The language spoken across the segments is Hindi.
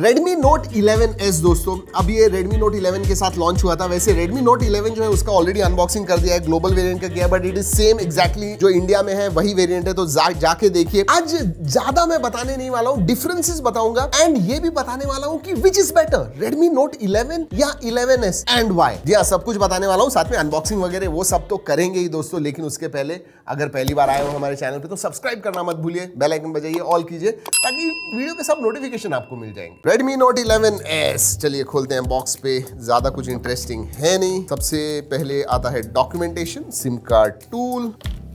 Redmi Note 11s दोस्तों, अब ये Redmi Note 11 के साथ लॉन्च हुआ था। वैसे Redmi Note 11 जो है उसका ऑलरेडी अनबॉक्सिंग कर दिया है, ग्लोबल वेरिएंट का किया, but it is same exactly जो इंडिया में है वही वेरिएंट है, तो जाके देखिए। आज ज्यादा मैं बताने नहीं वाला हूँ, डिफरेंसेस बताऊंगा एंड ये भी बताने वाला हूँ कि which is better, Redmi Note 11 या 11s एंड व्हाई। जी हाँ, सब कुछ बताने वाला हूँ, साथ में अनबॉक्सिंग वगैरह वो सब तो करेंगे ही दोस्तों। लेकिन उसके पहले अगर पहली बार आए हो हमारे चैनल पे तो सब्सक्राइब करना मत भूलिए, बेल आइकन बजाइए, ऑल कीजिए ताकि वीडियो के सब नोटिफिकेशन आपको मिल जाएंगे। Redmi Note 11s, चलिए खोलते हैं बॉक्स पे। ज्यादा कुछ इंटरेस्टिंग है नहीं। सबसे पहले आता है documentation, SIM card tool,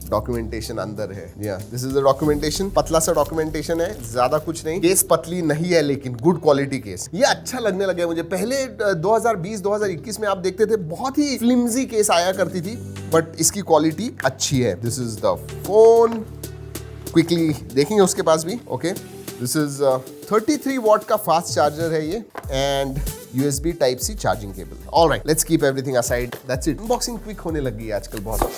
documentation अंदर है। दिस इज द डॉक्यूमेंटेशन, पतला सा डॉक्यूमेंटेशन है, ज्यादा कुछ नहीं। केस पतली नहीं है लेकिन गुड क्वालिटी केस, ये अच्छा लगने लगा मुझे। पहले 2020-2021 में आप देखते थे बहुत ही फ्लिम्जी केस आया करती थी, बट इसकी क्वालिटी अच्छी है। This is the phone, quickly देखेंगे उसके पास भी। ओके, दिस इज 33 वॉट का फास्ट चार्जर है ये and USB type C charging cable. Alright, let's keep everything aside, that's it. Unboxing quick होने लगी है आजकल बहुत।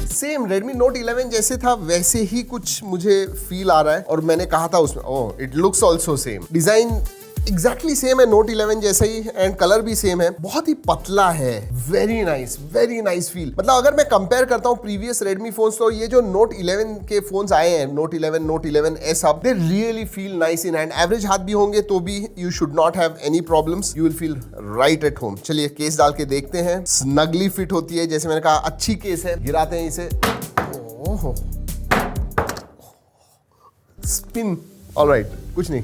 सेम Redmi Note 11 जैसे था वैसे ही कुछ मुझे फील आ रहा है, और मैंने कहा था उसमें oh it looks also same, design exactly same है Note 11 जैसा ही एंड कलर भी सेम है। बहुत ही पतला है, वेरी नाइस फील। मतलब अगर मैं कंपेयर करता हूँ प्रीवियस Redmi फोन्स, तो ये जो Note 11 के फोन्स आए हैं, Note 11, Note 11s, अब they really feel nice in hand. Average हाथ भी होंगे तो भी you should not have any problems, you will feel right at home. चलिए केस डाल के देखते हैं। स्नगली फिट होती है, जैसे मैंने कहा अच्छी केस है। गिराते हैं इसे, ओहो स्पिन। ऑलराइट, कुछ नहीं,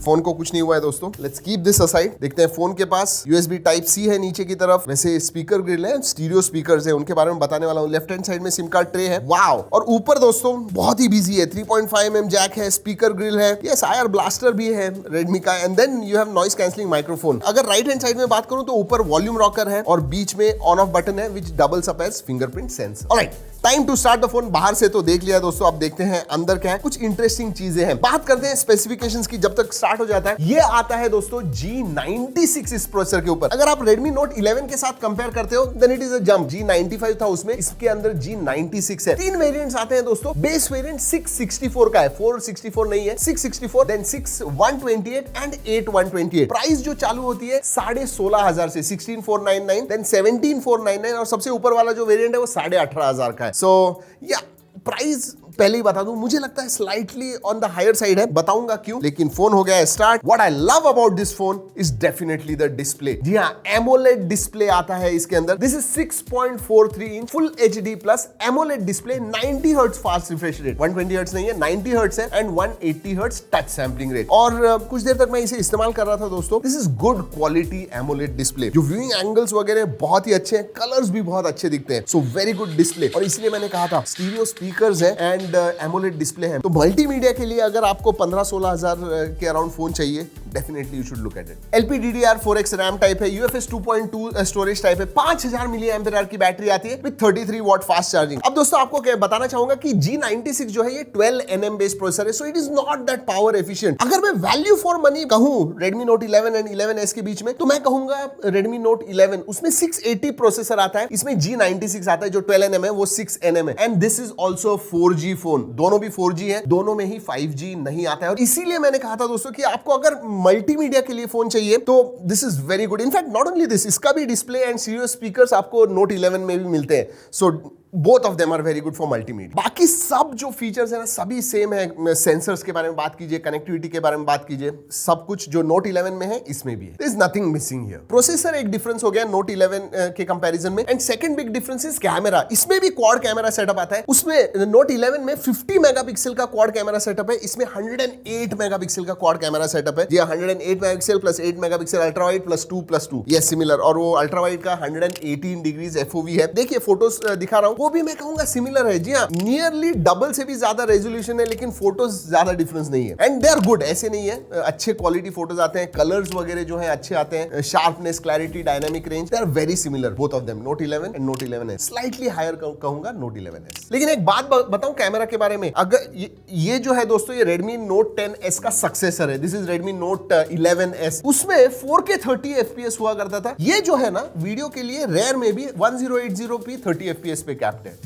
फोन को कुछ नहीं हुआ है दोस्तों। Let's keep this aside. देखते हैं फोन के पास USB टाइप C है नीचे की तरफ। वैसे स्पीकर ग्रिल है, स्टीरियो स्पीकर्स है, उनके बारे में बताने वाला हूँ। लेफ्ट हैंड साइड में सिम कार्ड ट्रे है, वाओ। और ऊपर दोस्तों बहुत ही बिजी है, 3.5mm जैक है, स्पीकर ग्रिल है, यस आयर ब्लास्टर भी है Redmi का, and then you have noise cancelling microphone. अगर राइट हैंड साइड में बात करूं तो ऊपर वॉल्यूम रॉकर है और बीच में ऑन ऑफ बटन है which doubles up as fingerprint sensor. Alright, time to start the phone. बाहर से तो देख लिया दोस्तों, अब देखते हैं अंदर क्या है। कुछ इंटरेस्टिंग चीजें हैं, बात करते हैं स्पेसिफिकेशंस की। जब तक स्टार्ट हो जाता है, ये आता है दोस्तों G96 इस प्रोसेसर के ऊपर। अगर आप Redmi Note 11 के साथ कंपेयर करते हो then it is a jump. G95 था उसमें, इसके अंदर G96 है। 3 वेरिएंट्स आते हैं दोस्तों। बेस वेरिएंट 664 का है, 464 नहीं है, 664, देन 6128 एंड 8128। प्राइस जो चालू होती है 16,500 से, 16,499, देन 17,499, और सबसे ऊपर वाला जो वेरिएंट है वो 18,500 का है। सो या प्राइस पहले ही बता दूं, मुझे लगता है slightly on the higher side है, बताऊंगा क्यों। लेकिन फोन हो गया है start. What I love about this phone is definitely the display. जी हाँ, AMOLED डिस्प्ले आता है इसके अंदर। This is 6.43 inch full HD plus AMOLED display, 90 hertz fast refresh rate, 120 hertz नहीं है, 90 हर्ट्ज है, and 180 hertz touch sampling rate. और कुछ देर तक मैं इसे इस्तेमाल कर रहा था दोस्तों। This is good quality AMOLED display, जो व्यूइंग एंगल्स वगैरह बहुत ही अच्छे हैं, कलर्स भी बहुत अच्छे दिखते हैं। सो वेरी गुड डिस्प्ले, और इसलिए मैंने कहा था स्टीरियो स्पीकर्स है एंड AMOLED डिस्प्ले है। तो मल्टीमीडिया के लिए अगर आपको 15-16 हजार के अराउंड फोन चाहिए, definitely you should look at it. LPDDR4X RAM type है, UFS 2.2 स्टोरेज टाइप है, 5000 mAh की बैटरी आती है विद 33 वॉट फास्ट चार्जिंग। अब दोस्तों आपको क्या बताना चाहूंगा कि G96 जो है ये 12nm बेस्ड प्रोसेसर है, so it is not that power efficient. अगर मैं वैल्यू फॉर मनी कहूं Redmi Note 11 एंड 11s के बीच में, तो मैं कहूंगा Redmi Note 11, उसमें 680 प्रोसेसर आता है, इसमें G96 आता है जो 12nm है वो 6nm है, and this is also 4G phone. दोनों भी 4G है, दोनों में ही 5G नहीं आता है। और इसीलिए मैंने कहा था दोस्तों कि आपको अगर मल्टीमीडिया के लिए फोन चाहिए तो this is very good. In fact not only this, इसका भी डिस्प्ले एंड स्टीरियो स्पीकर्स आपको Note 11 में भी मिलते हैं। So both of them are very good for multimedia. बाकी सब जो फीचर्स है ना सभी सेम है। सेंसर्स के बारे में बात कीजिए, कनेक्टिविटी के बारे में बात कीजिए, सब कुछ जो Note 11 में है इसमें भी है। There is nothing missing here। Processor एक डिफरेंस हो गया Note 11 के कंपैरिजन में, and second big difference is camera. इसमें भी क्वाड कैमरा सेटअप आता है। उसमें Note 11 में 50 मेगापिक्सल का क्वाड कैमरा सेटअप है, इसमें 108 मेगापिक्सल का क्वाड कैमरा सेटअप है। जी 108 megapixel plus 8 megapixel ultra wide plus 2+2, ये सिमिलर। और वो अल्ट्रा वाइड का 118 डिग्रीज FOV है। देखिए फोटोज दिखा रहा हूं, वो भी मैं कहूंगा सिमिलर है। जी हाँ, नियरली डबल से भी ज्यादा रेजोल्यूशन है, लेकिन फोटोज ज्यादा डिफरेंस नहीं है, एंड दे आर गुड। ऐसे नहीं है, अच्छे क्वालिटी फोटोज आते हैं, कलर्स वगैरह जो है अच्छे आते हैं, sharpness, clarity, dynamic range, they are very similar both of them, Note 11 and Note 11s। Slightly higher कहूंगा Note 11s। लेकिन एक बात बताऊं कैमरा के बारे में, अगर ये जो है दोस्तों ये Redmi Note 10s का सक्सेसर है। This is Redmi Note 11s। उसमें 4K 30 FPS हुआ करता था। ये जो है ना वीडियो के लिए रेयर में भी 1080p 30 FPS पे कैप्ट है।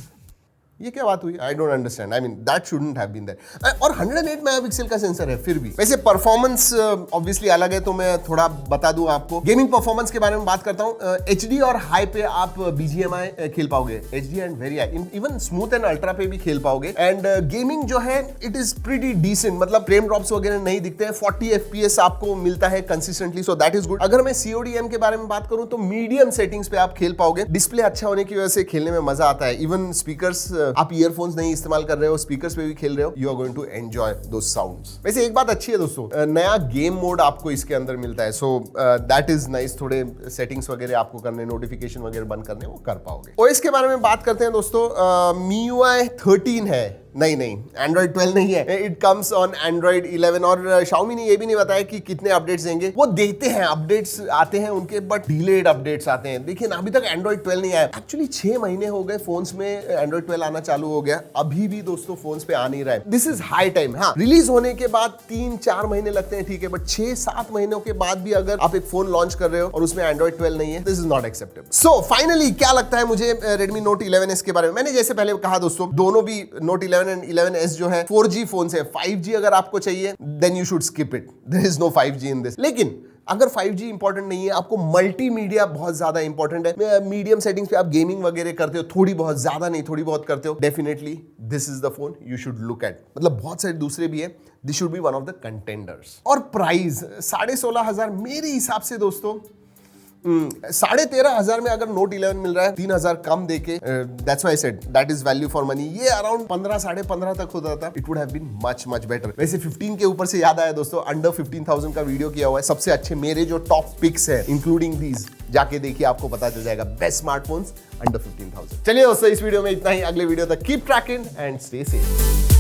ये क्या बात हुई? I don't understand, I mean that shouldn't have been there. और 108 मेगापिक्सल का सेंसर है फिर भी। वैसे परफॉर्मेंस ऑब्वियसली अलग है, तो मैं थोड़ा बता दूं आपको। गेमिंग परफॉर्मेंस के बारे में बात करता हूं। एचडी और हाई पे आप बीजीएमआई खेल पाओगे, HD and very high, even smooth and ultra पे भी खेल पाओगे। एंड गेमिंग जो है इट इज प्रीटी डिसेंट, मतलब फ्रेम ड्रॉप्स वगैरह नहीं दिखते हैं। 40 FPS आपको मिलता है consistently, so that is good. अगर मैं CODM के बारे में बात करूं तो मीडियम सेटिंग्स पे आप खेल पाओगे। डिस्प्ले अच्छा होने की वजह से खेलने में मजा आता है। इवन स्पीकर्स, आप ईयरफोन्स नहीं इस्तेमाल कर रहे हो, स्पीकर्स पे भी खेल रहे हो, you are going to enjoy those sounds. वैसे एक बात अच्छी है दोस्तों, नया गेम मोड आपको इसके अंदर मिलता है, सो दैट इज नाइस। थोड़े सेटिंग्स वगैरह आपको करने, नोटिफिकेशन वगैरह बंद करने, वो कर पाओगे। OS के बारे में बात करते हैं दोस्तों। MIUI 13 है, नहीं Android 12 नहीं है, इट कम्स ऑन Android 11। और Xiaomi ने ये भी नहीं बताया कि कितने अपडेट्स देंगे। वो देते हैं, अपडेट्स आते हैं उनके, बट डिलेड अपडेट्स आते हैं। देखिए ना, अभी तक Android 12 नहीं आया। एक्चुअली 6 महीने हो गए फोन्स में Android 12 आना चालू हो गया, अभी भी दोस्तों फोन्स पे आ नहीं रहा है। This is high time. हाँ, रिलीज होने के बाद 3-4 महीने लगते हैं, ठीक है, बट 6-7 महीनों के बाद भी अगर आप एक फोन लॉन्च कर रहे हो और उसमें Android 12 नहीं है, this is not acceptable. So finally क्या लगता है मुझे Redmi Note 11S के बारे में? मैंने जैसे पहले कहा दोस्तों, दोनों भी Note 11 एंड 11S जो है 4G फोन है। 5G अगर आपको चाहिए then you should skip it, there is no 5G in this. लेकिन अगर 5G इंपॉर्टेंट नहीं है, आपको मल्टीमीडिया बहुत ज्यादा इंपॉर्टेंट है, मीडियम सेटिंग्स पे आप गेमिंग वगैरह करते हो, थोड़ी बहुत, ज्यादा नहीं, थोड़ी बहुत करते हो, definitely this is the phone you should look at. मतलब बहुत सारे दूसरे भी है, this should be one of the contenders. और प्राइस 16,500 मेरे हिसाब से दोस्तों 13,500 में अगर Note 11 मिल रहा है 3,000 कम देके, that's why I said that is value for money. ये अराउंड 15, 15.5 तक होता था, it would have been much better. वैसे 15 के ऊपर से याद आया दोस्तों, अंडर 15,000 का वीडियो किया हुआ है, सबसे अच्छे मेरे जो टॉप पिक्स है इंक्लूडिंग दीज, जाके देखिए, आपको पता चल जाएगा बेस्ट स्मार्टफोन्स अंडर 15,000। चलिए दोस्तों, इस वीडियो में इतना ही। अगले वीडियो तक keep trekking and stay safe.